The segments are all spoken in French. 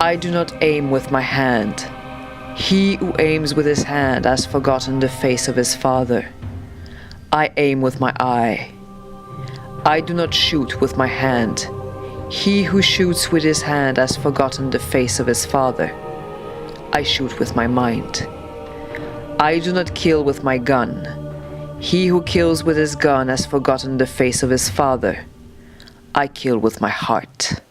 I do not aim with my hand. He who aims with his hand has forgotten the face of his father. I aim with my eye. I do not shoot with my hand. He who shoots with his hand has forgotten the face of his father. I shoot with my mind. I do not kill with my gun. He who kills with his gun has forgotten the face of his father. I kill with my heart.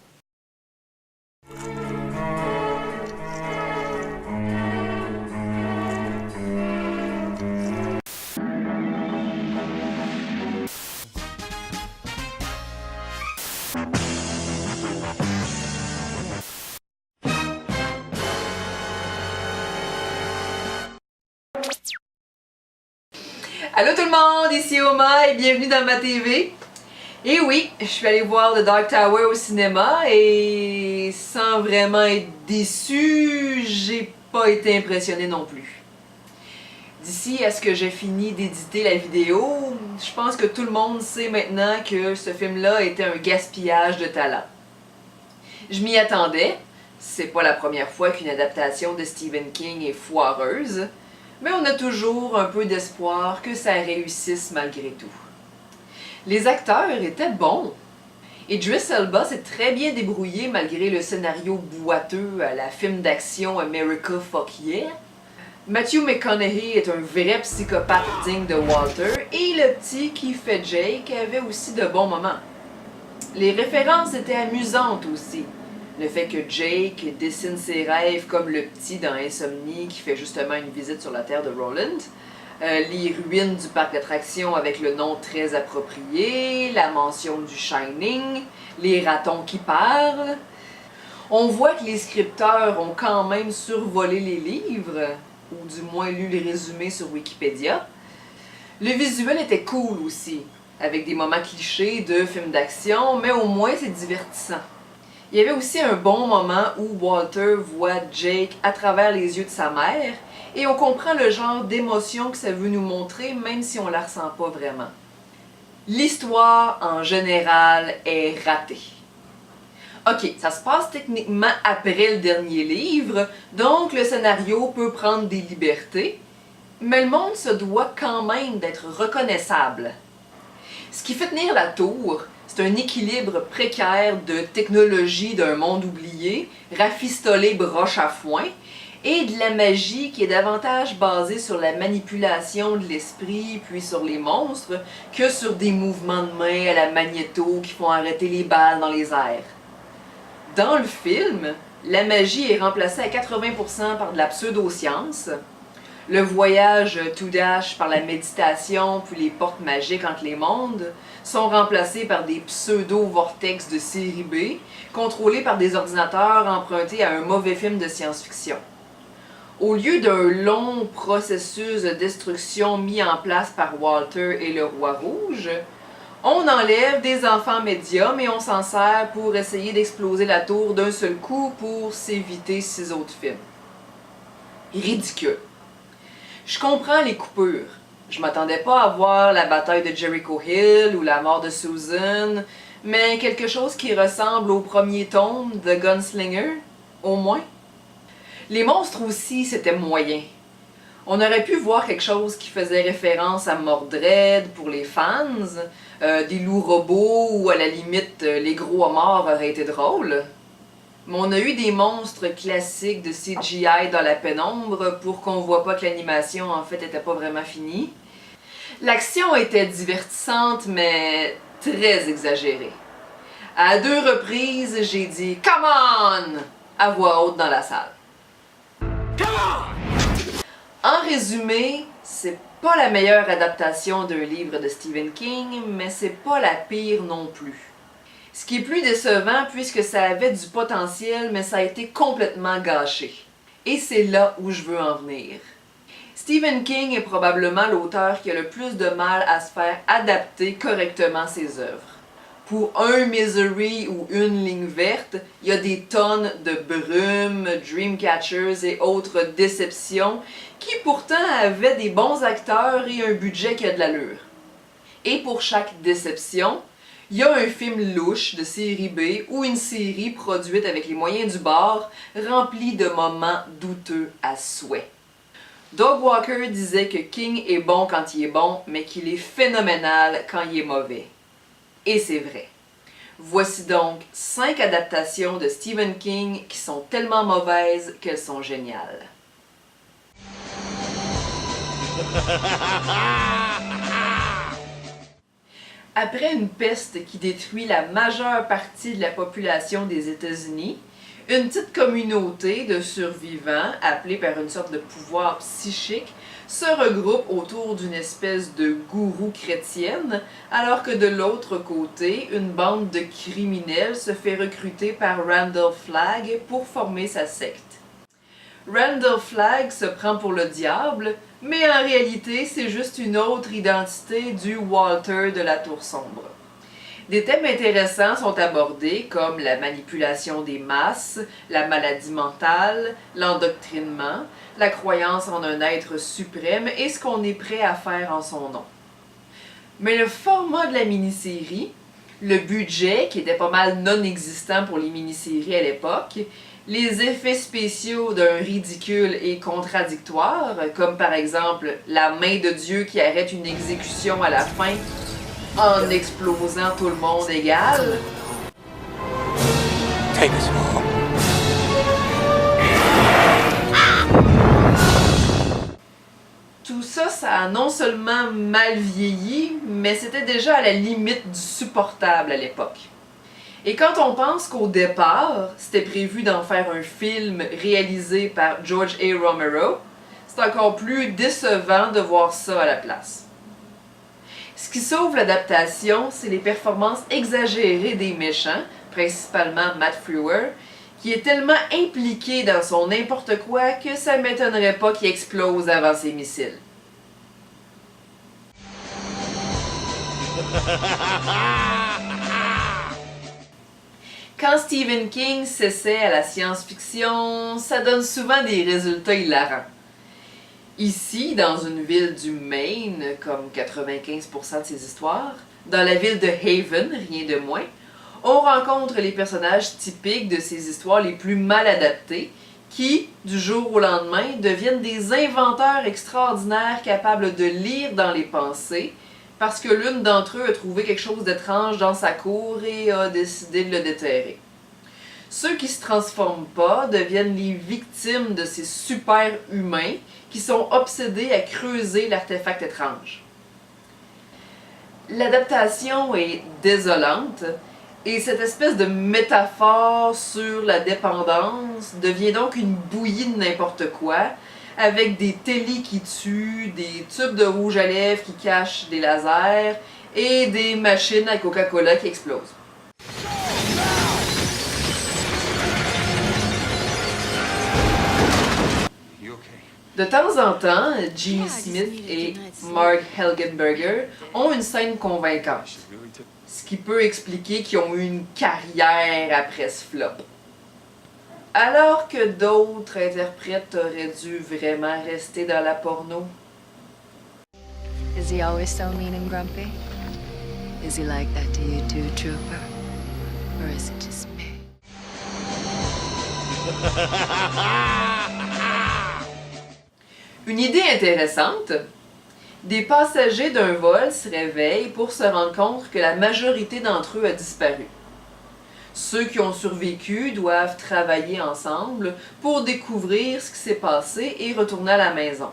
Allô tout le monde, ici Oma et bienvenue dans ma TV. Et oui, je suis allée voir The Dark Tower au cinéma et sans vraiment être déçue, j'ai pas été impressionnée non plus. D'ici à ce que j'ai fini d'éditer la vidéo, je pense que tout le monde sait maintenant que ce film-là était un gaspillage de talent. Je m'y attendais, c'est pas la première fois qu'une adaptation de Stephen King est foireuse, mais on a toujours un peu d'espoir que ça réussisse malgré tout. Les acteurs étaient bons. Idris Elba s'est très bien débrouillé malgré le scénario boiteux à la film d'action America Fuck Yeah. Matthew McConaughey est un vrai psychopathe digne de Walter et le petit qui fait Jake avait aussi de bons moments. Les références étaient amusantes aussi. Le fait que Jake dessine ses rêves comme le petit dans Insomnie qui fait justement une visite sur la terre de Roland. Les ruines du parc d'attractions avec le nom très approprié, la mention du Shining, les ratons qui parlent. On voit que les scripteurs ont quand même survolé les livres, ou du moins lu les résumés sur Wikipédia. Le visuel était cool aussi, avec des moments clichés de films d'action, mais au moins c'est divertissant. Il y avait aussi un bon moment où Walter voit Jake à travers les yeux de sa mère et on comprend le genre d'émotion que ça veut nous montrer même si on la ressent pas vraiment. L'histoire en général est ratée. Ok, ça se passe techniquement après le dernier livre, donc le scénario peut prendre des libertés, mais le monde se doit quand même d'être reconnaissable. Ce qui fait tenir la tour, c'est un équilibre précaire de technologie d'un monde oublié, rafistolé broche à foin, et de la magie qui est davantage basée sur la manipulation de l'esprit puis sur les monstres que sur des mouvements de main à la Magneto qui font arrêter les balles dans les airs. Dans le film, la magie est remplacée à 80% par de la pseudo-science, le voyage tout dash par la méditation puis les portes magiques entre les mondes sont remplacés par des pseudo-vortex de série B, contrôlés par des ordinateurs empruntés à un mauvais film de science-fiction. Au lieu d'un long processus de destruction mis en place par Walter et le Roi Rouge, on enlève des enfants médiums et on s'en sert pour essayer d'exploser la tour d'un seul coup pour s'éviter 6 autres films. Ridicule. Je comprends les coupures. Je m'attendais pas à voir la bataille de Jericho Hill ou la mort de Susan, mais quelque chose qui ressemble au premier tome de Gunslinger, au moins. Les monstres aussi, c'était moyen. On aurait pu voir quelque chose qui faisait référence à Mordred pour les fans, des loups robots ou à la limite les gros homards auraient été drôles. Mais on a eu des monstres classiques de CGI dans la pénombre pour qu'on voit pas que l'animation en fait était pas vraiment finie. L'action était divertissante mais très exagérée. À 2 reprises, j'ai dit « Come on !» à voix haute dans la salle. En résumé, c'est pas la meilleure adaptation d'un livre de Stephen King, mais c'est pas la pire non plus. Ce qui est plus décevant puisque ça avait du potentiel, mais ça a été complètement gâché. Et c'est là où je veux en venir. Stephen King est probablement l'auteur qui a le plus de mal à se faire adapter correctement ses œuvres. Pour un Misery ou une ligne verte, il y a des tonnes de brume, Dreamcatchers et autres déceptions qui pourtant avaient des bons acteurs et un budget qui a de l'allure. Et pour chaque déception, il y a un film louche de série B ou une série produite avec les moyens du bord, remplie de moments douteux à souhait. Doug Walker disait que King est bon quand il est bon, mais qu'il est phénoménal quand il est mauvais. Et c'est vrai. Voici donc 5 adaptations de Stephen King qui sont tellement mauvaises qu'elles sont géniales. Après une peste qui détruit la majeure partie de la population des États-Unis, une petite communauté de survivants, appelée par une sorte de pouvoir psychique, se regroupe autour d'une espèce de gourou chrétienne, alors que de l'autre côté, une bande de criminels se fait recruter par Randall Flagg pour former sa secte. Randall Flagg se prend pour le diable, mais en réalité, c'est juste une autre identité du Walter de la Tour Sombre. Des thèmes intéressants sont abordés comme la manipulation des masses, la maladie mentale, l'endoctrinement, la croyance en un être suprême et ce qu'on est prêt à faire en son nom. Mais le format de la mini-série, le budget qui était pas mal non existant pour les mini-séries à l'époque, les effets spéciaux d'un ridicule et contradictoire, comme par exemple la main de Dieu qui arrête une exécution à la fin en explosant tout le monde égal. Take us home. Tout ça, ça a non seulement mal vieilli, mais c'était déjà à la limite du supportable à l'époque. Et quand on pense qu'au départ, c'était prévu d'en faire un film réalisé par George A. Romero, c'est encore plus décevant de voir ça à la place. Ce qui sauve l'adaptation, c'est les performances exagérées des méchants, principalement Matt Frewer, qui est tellement impliqué dans son n'importe quoi que ça ne m'étonnerait pas qu'il explose avant ses missiles. Quand Stephen King s'essaie à la science-fiction, ça donne souvent des résultats hilarants. Ici, dans une ville du Maine, comme 95% de ses histoires, dans la ville de Haven, rien de moins, on rencontre les personnages typiques de ces histoires les plus mal adaptés, qui, du jour au lendemain, deviennent des inventeurs extraordinaires capables de lire dans les pensées, parce que l'une d'entre eux a trouvé quelque chose d'étrange dans sa cour et a décidé de le déterrer. Ceux qui se transforment pas deviennent les victimes de ces super-humains qui sont obsédés à creuser l'artefact étrange. L'adaptation est désolante et cette espèce de métaphore sur la dépendance devient donc une bouillie de n'importe quoi, avec des télés qui tuent, des tubes de rouge à lèvres qui cachent des lasers et des machines à Coca-Cola qui explosent. De temps en temps, Jimmy Smith et Mark Helgenberger ont une scène convaincante, ce qui peut expliquer qu'ils ont eu une carrière après ce flop. Alors que d'autres interprètes auraient dû vraiment rester dans la porno. Is he always so mean and grumpy? Is he like that to you too, Trooper? Or is it just me? Une idée intéressante, des passagers d'un vol se réveillent pour se rendre compte que la majorité d'entre eux a disparu. Ceux qui ont survécu doivent travailler ensemble pour découvrir ce qui s'est passé et retourner à la maison.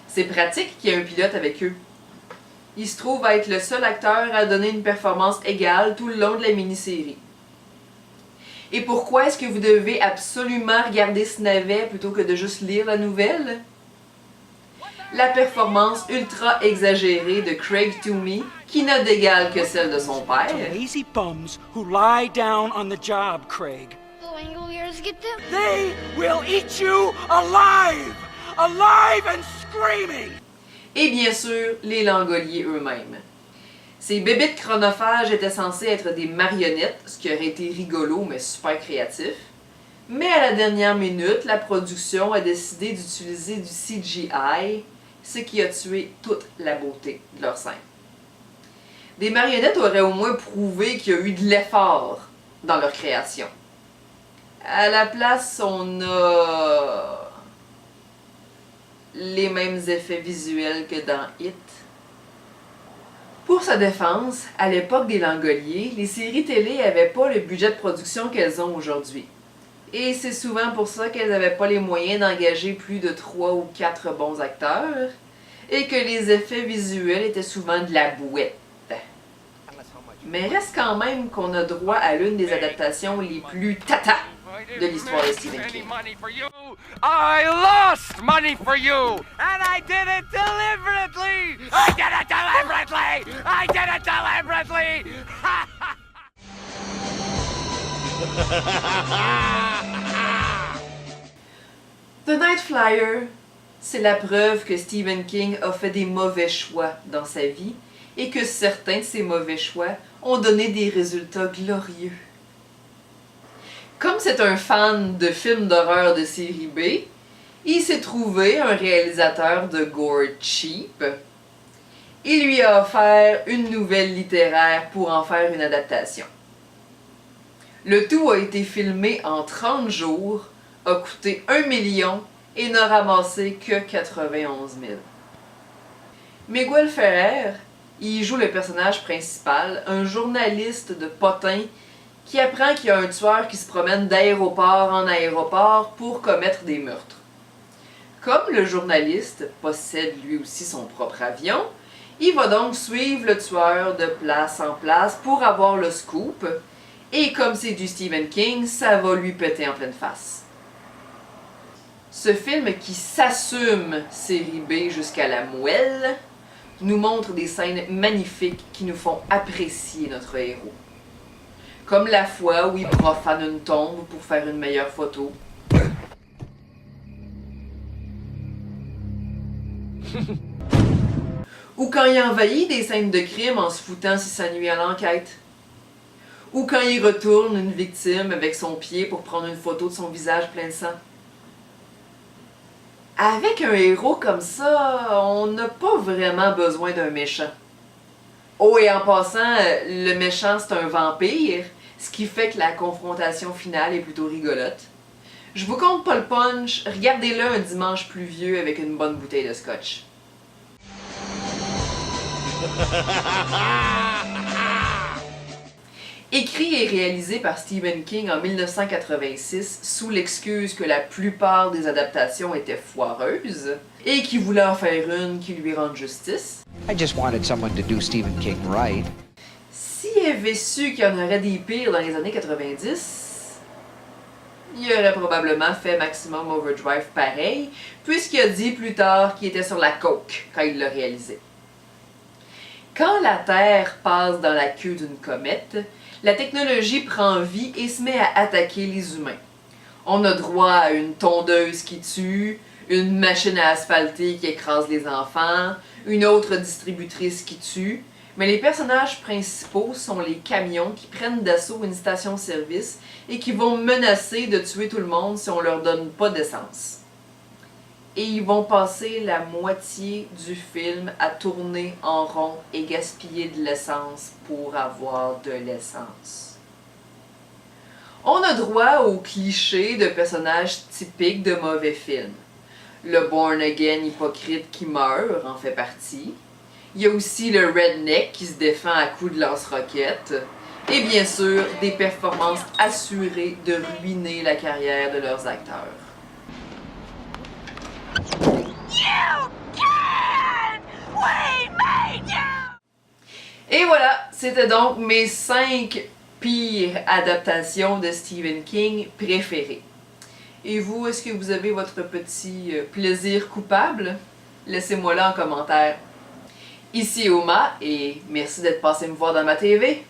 C'est pratique qu'il y ait un pilote avec eux. Il se trouve être le seul acteur à donner une performance égale tout le long de la mini-série. Et pourquoi est-ce que vous devez absolument regarder ce navet plutôt que de juste lire la nouvelle? La performance ultra exagérée de Craig Toomey, qui n'a d'égal que celle de son père. Lazy bums who lie down on the job, Craig. The Langoliers get them. They will eat you alive! Alive and screaming! Et bien sûr, les Langoliers eux-mêmes. Ces bébites chronophages étaient censés être des marionnettes, ce qui aurait été rigolo mais super créatif. Mais à la dernière minute, la production a décidé d'utiliser du CGI, ce qui a tué toute la beauté de leur scène. des marionnettes auraient au moins prouvé qu'il y a eu de l'effort dans leur création. À la place, on a les mêmes effets visuels que dans It. Pour sa défense, à l'époque des Langoliers, les séries télé n'avaient pas le budget de production qu'elles ont aujourd'hui. Et c'est souvent pour ça qu'elles n'avaient pas les moyens d'engager plus de 3 ou 4 bons acteurs, et que les effets visuels étaient souvent de la bouette. Mais reste quand même qu'on a droit à l'une des adaptations les plus tata de l'histoire de Stephen King. I lost money for you, and I did it deliberately. I did it deliberately. I did it deliberately. The Night Flyer, c'est la preuve que Stephen King a fait des mauvais choix dans sa vie et que certains de ces mauvais choix ont donné des résultats glorieux. Comme c'est un fan de films d'horreur de série B, il s'est trouvé un réalisateur de gore cheap. Il lui a offert une nouvelle littéraire pour en faire une adaptation. Le tout a été filmé en 30 jours, a coûté 1 million et n'a ramassé que 91 000. Miguel Ferrer y joue le personnage principal, un journaliste de potin qui apprend qu'il y a un tueur qui se promène d'aéroport en aéroport pour commettre des meurtres. Comme le journaliste possède lui aussi son propre avion, il va donc suivre le tueur de place en place pour avoir le scoop, et comme c'est du Stephen King, ça va lui péter en pleine face. Ce film qui s'assume série B jusqu'à la moelle nous montre des scènes magnifiques qui nous font apprécier notre héros. Comme la fois où il profane une tombe pour faire une meilleure photo. Ou quand il envahit des scènes de crime en se foutant si ça nuit à l'enquête. Ou quand il retourne une victime avec son pied pour prendre une photo de son visage plein de sang. Avec un héros comme ça, on n'a pas vraiment besoin d'un méchant. Oh, et en passant, le méchant c'est un vampire, ce qui fait que la confrontation finale est plutôt rigolote. Je vous compte pas le punch, regardez-le un dimanche pluvieux avec une bonne bouteille de scotch. Écrit et réalisé par Stephen King en 1986 sous l'excuse que la plupart des adaptations étaient foireuses et qu'il voulait en faire une qui lui rende justice. I just wanted someone to do Stephen King right. S'il avait su qu'il y en aurait des pires dans les années 90, il aurait probablement fait Maximum Overdrive pareil, puisqu'il a dit plus tard qu'il était sur la coke quand il l'a réalisé. Quand la Terre passe dans la queue d'une comète, la technologie prend vie et se met à attaquer les humains. On a droit à une tondeuse qui tue, une machine à asphalter qui écrase les enfants, une autre distributrice qui tue, mais les personnages principaux sont les camions qui prennent d'assaut une station-service et qui vont menacer de tuer tout le monde si on leur donne pas d'essence. Et ils vont passer la moitié du film à tourner en rond et gaspiller de l'essence pour avoir de l'essence. On a droit aux clichés de personnages typiques de mauvais films. Le born-again hypocrite qui meurt en fait partie. Il y a aussi le redneck qui se défend à coups de lance-roquettes. Et bien sûr, des performances assurées de ruiner la carrière de leurs acteurs. Et voilà, c'était donc mes 5 pires adaptations de Stephen King préférées. Et vous, est-ce que vous avez votre petit plaisir coupable? Laissez-moi là en commentaire. Ici Oma et merci d'être passé me voir dans ma TV.